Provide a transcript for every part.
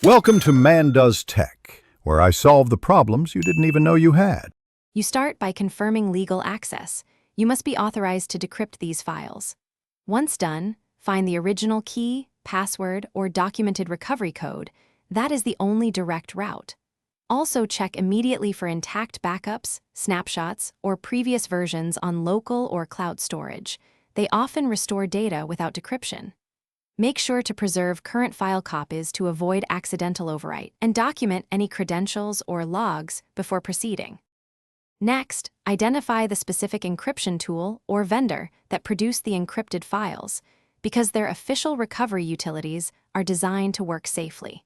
Welcome to Man Does Tech, where I solve the problems you didn't even know you had. You start by confirming legal access. You must be authorized to decrypt these files. Once done, find the original key, password, or documented recovery code. That is the only direct route. Also check immediately for intact backups, snapshots, or previous versions on local or cloud storage. They often restore data without decryption. Make sure to preserve current file copies to avoid accidental overwrite, and document any credentials or logs before proceeding. Next, identify the specific encryption tool or vendor that produced the encrypted files, because their official recovery utilities are designed to work safely.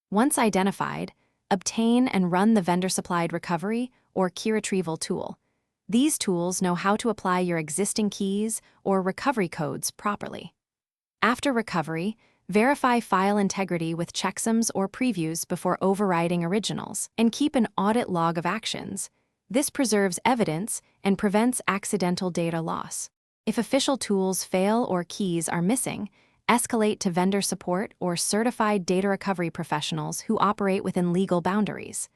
Once identified, obtain and run the vendor-supplied recovery or key retrieval tool. These tools know how to apply your existing keys or recovery codes properly. After recovery, verify file integrity with checksums or previews before overriding originals, and keep an audit log of actions. This preserves evidence and prevents accidental data loss. If official tools fail or keys are missing, escalate to vendor support or certified data recovery professionals who operate within legal boundaries.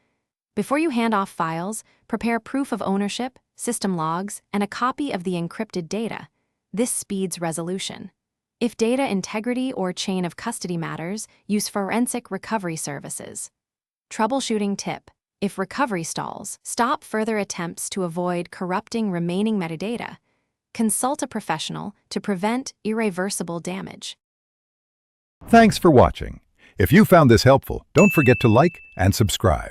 Before you hand off files, prepare proof of ownership, system logs, and a copy of the encrypted data. This speeds resolution. If data integrity or chain of custody matters, use forensic recovery services. Troubleshooting tip: if recovery stalls, stop further attempts to avoid corrupting remaining metadata. Consult a professional to prevent irreversible damage. Thanks for watching. If you found this helpful, don't forget to like and subscribe.